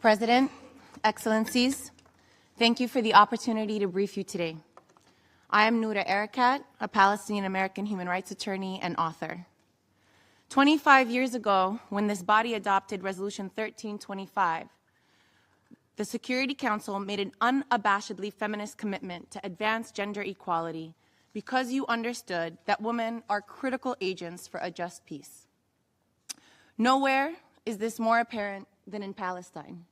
President, Excellencies, thank you for the opportunity to brief you today. I am Noura Erakat, a Palestinian-American human rights attorney and author. 25 years ago, when this body adopted Resolution 1325, the Security Council made an unabashedly feminist commitment to advance gender equality because you understood that women are critical agents for a just peace. Nowhere is this more apparent than in Palestine,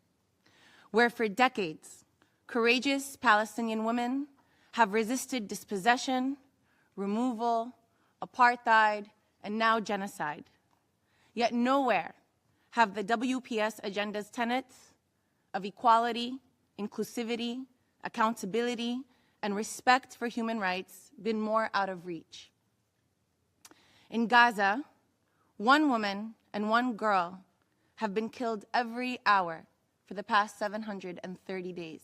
where for decades, courageous Palestinian women have resisted dispossession, removal, apartheid, and now genocide. Yet nowhere have the WPS agenda's tenets of equality, inclusivity, accountability, and respect for human rights been more out of reach. In Gaza, one woman and one girl have been killed every hour for the past 730 days.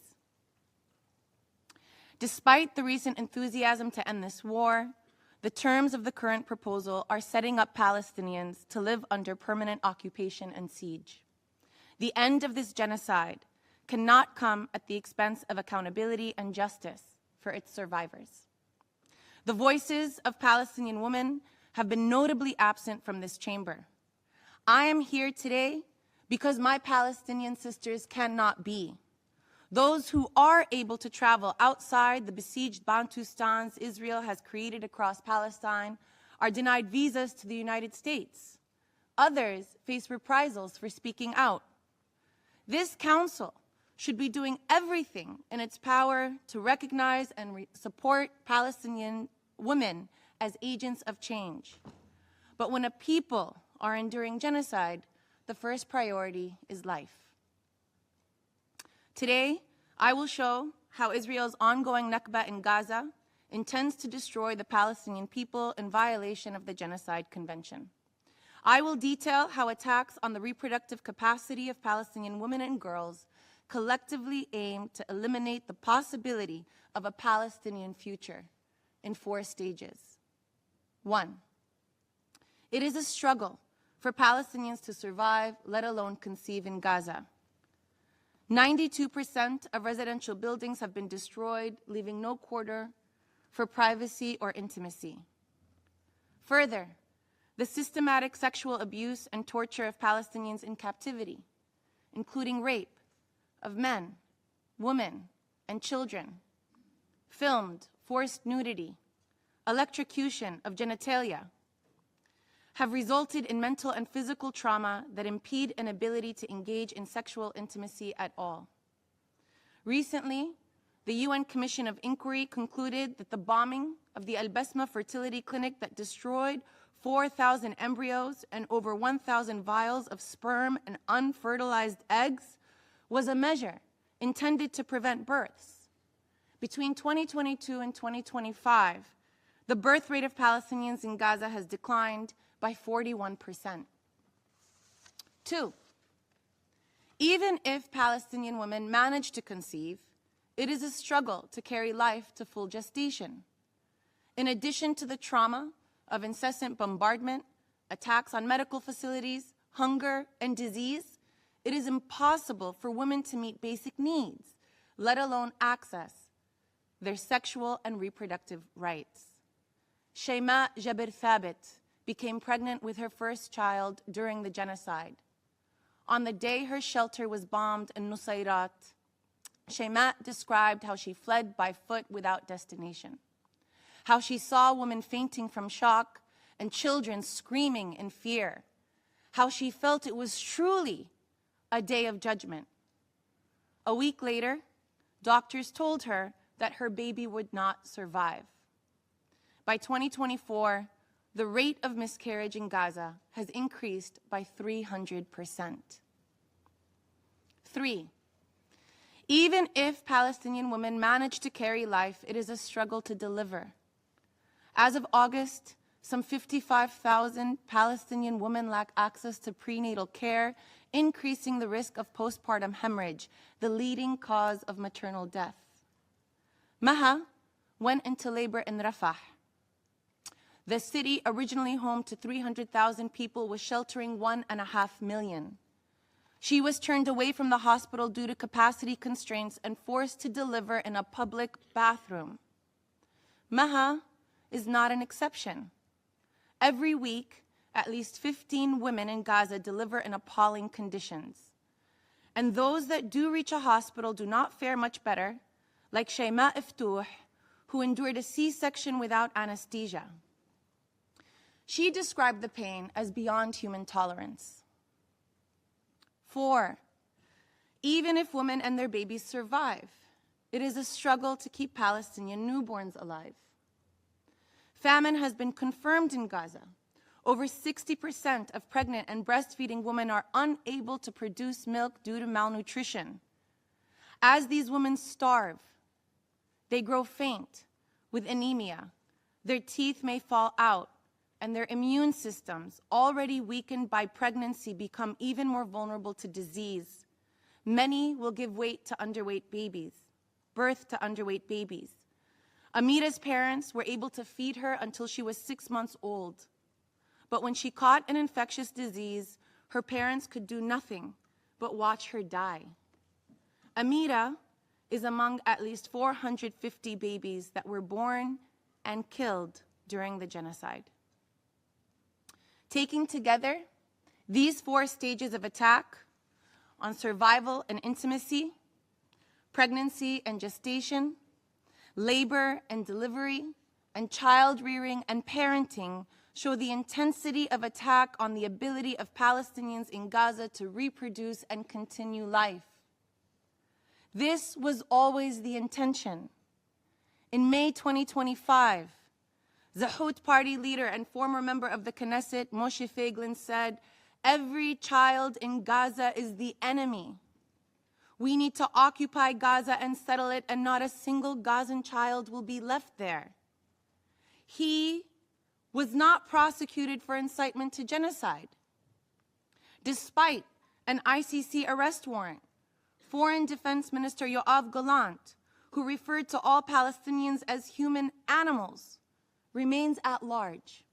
Despite the recent enthusiasm to end this war, the terms of the current proposal are setting up Palestinians to live under permanent occupation and siege. The end of this genocide cannot come at the expense of accountability and justice for its survivors. The voices of Palestinian women have been notably absent from this chamber. I am here today because my Palestinian sisters cannot be. Those who are able to travel outside the besieged Bantustans Israel has created across Palestine are denied visas to the United States. Others face reprisals for speaking out. This council should be doing everything in its power to recognize and support Palestinian women as agents of change. But when a people are enduring genocide, the first priority is life. Today, I will show how Israel's ongoing Nakba in Gaza intends to destroy the Palestinian people in violation of the Genocide Convention. I will detail how attacks on the reproductive capacity of Palestinian women and girls collectively aim to eliminate the possibility of a Palestinian future in 4 stages. 1. It is a struggle for Palestinians to survive, let alone conceive in Gaza. 92% of residential buildings have been destroyed, leaving no quarter for privacy or intimacy. Further, the systematic sexual abuse and torture of Palestinians in captivity, including rape of men, women, and children, filmed forced nudity, electrocution of genitalia, have resulted in mental and physical trauma that impede an ability to engage in sexual intimacy at all. Recently, the UN Commission of Inquiry concluded that the bombing of the Al-Basma fertility clinic that destroyed 4,000 embryos and over 1,000 vials of sperm and unfertilized eggs was a measure intended to prevent births. Between 2022 and 2025, the birth rate of Palestinians in Gaza has declined by 41%. 2, even if Palestinian women manage to conceive, it is a struggle to carry life to full gestation. In addition to the trauma of incessant bombardment, attacks on medical facilities, hunger, and disease, it is impossible for women to meet basic needs, let alone access their sexual and reproductive rights. Shema Jabir Thabit became pregnant with her first child during the genocide. On the day her shelter was bombed in Nusayrat, Shema described how she fled by foot without destination, how she saw women fainting from shock and children screaming in fear, how she felt it was truly a day of judgment. A week later, doctors told her that her baby would not survive. By 2024, the rate of miscarriage in Gaza has increased by 300%. 3, even if Palestinian women manage to carry life, it is a struggle to deliver. As of August, some 55,000 Palestinian women lack access to prenatal care, increasing the risk of postpartum hemorrhage, the leading cause of maternal death. Maha went into labor in Rafah. The city, originally home to 300,000 people, was sheltering 1.5 million. She was turned away from the hospital due to capacity constraints and forced to deliver in a public bathroom. Maha is not an exception. Every week, at least 15 women in Gaza deliver in appalling conditions. And those that do reach a hospital do not fare much better, like Shayma Iftouh, who endured a C-section without anesthesia. She described the pain as beyond human tolerance. 4, even if women and their babies survive, it is a struggle to keep Palestinian newborns alive. Famine has been confirmed in Gaza. Over 60% of pregnant and breastfeeding women are unable to produce milk due to malnutrition. As these women starve, they grow faint with anemia, their teeth may fall out, and their immune systems, already weakened by pregnancy, become even more vulnerable to disease. Many will give birth to underweight babies. Amira's parents were able to feed her until she was 6 months old. But when she caught an infectious disease, her parents could do nothing but watch her die. Amira is among at least 450 babies that were born and killed during the genocide. Taking together, these 4 stages of attack on survival and intimacy, pregnancy and gestation, labor and delivery, and child rearing and parenting show the intensity of attack on the ability of Palestinians in Gaza to reproduce and continue life. This was always the intention. In May 2025, Zahut party leader and former member of the Knesset, Moshe Feiglin, said, "Every child in Gaza is the enemy. We need to occupy Gaza and settle it, and not a single Gazan child will be left there." He was not prosecuted for incitement to genocide. Despite an ICC arrest warrant, Foreign Defense Minister Yoav Gallant, who referred to all Palestinians as human animals, remains at large.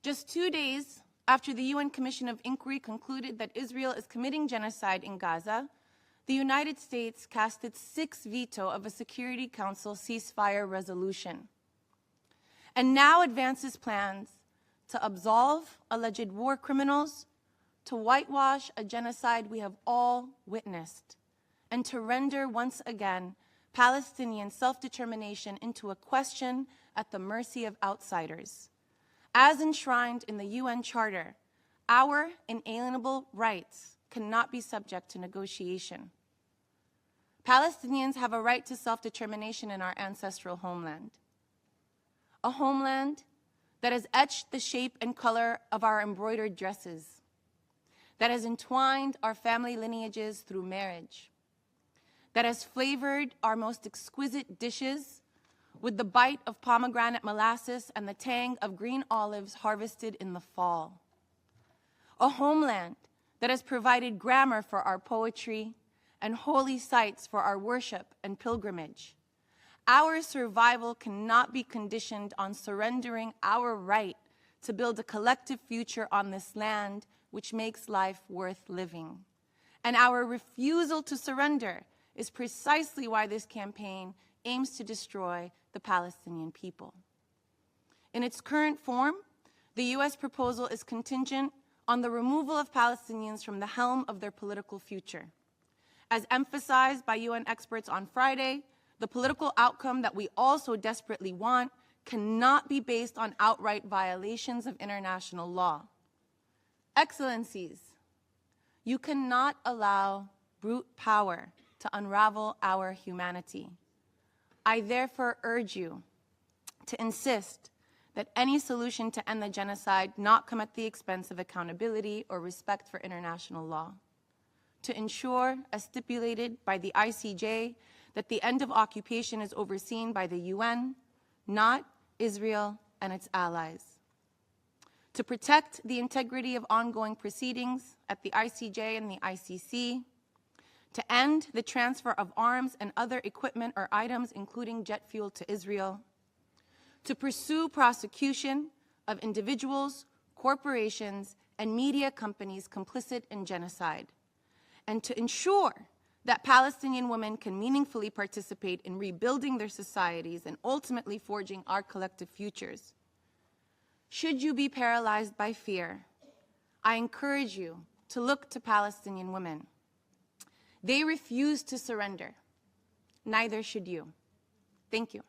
Just 2 days after the UN Commission of Inquiry concluded that Israel is committing genocide in Gaza, the United States cast its 6th veto of a Security Council ceasefire resolution, and now advances plans to absolve alleged war criminals, to whitewash a genocide we have all witnessed, and to render once again Palestinian self-determination into a question at the mercy of outsiders. As enshrined in the UN Charter, our inalienable rights cannot be subject to negotiation. Palestinians have a right to self-determination in our ancestral homeland, a homeland that has etched the shape and color of our embroidered dresses, that has entwined our family lineages through marriage, that has flavored our most exquisite dishes with the bite of pomegranate molasses and the tang of green olives harvested in the fall. A homeland that has provided grammar for our poetry and holy sites for our worship and pilgrimage. Our survival cannot be conditioned on surrendering our right to build a collective future on this land which makes life worth living. And our refusal to surrender is precisely why this campaign aims to destroy the Palestinian people. In its current form, the US proposal is contingent on the removal of Palestinians from the helm of their political future. As emphasized by UN experts on Friday, the political outcome that we also desperately want cannot be based on outright violations of international law. Excellencies, you cannot allow brute power to unravel our humanity. I therefore urge you to insist that any solution to end the genocide not come at the expense of accountability or respect for international law, to ensure, as stipulated by the ICJ, that the end of occupation is overseen by the UN, not Israel and its allies, to protect the integrity of ongoing proceedings at the ICJ and the ICC, to end the transfer of arms and other equipment or items, including jet fuel, to Israel, to pursue prosecution of individuals, corporations, and media companies complicit in genocide, and to ensure that Palestinian women can meaningfully participate in rebuilding their societies and ultimately forging our collective futures. Should you be paralyzed by fear, I encourage you to look to Palestinian women. They refuse to surrender. Neither should you. Thank you.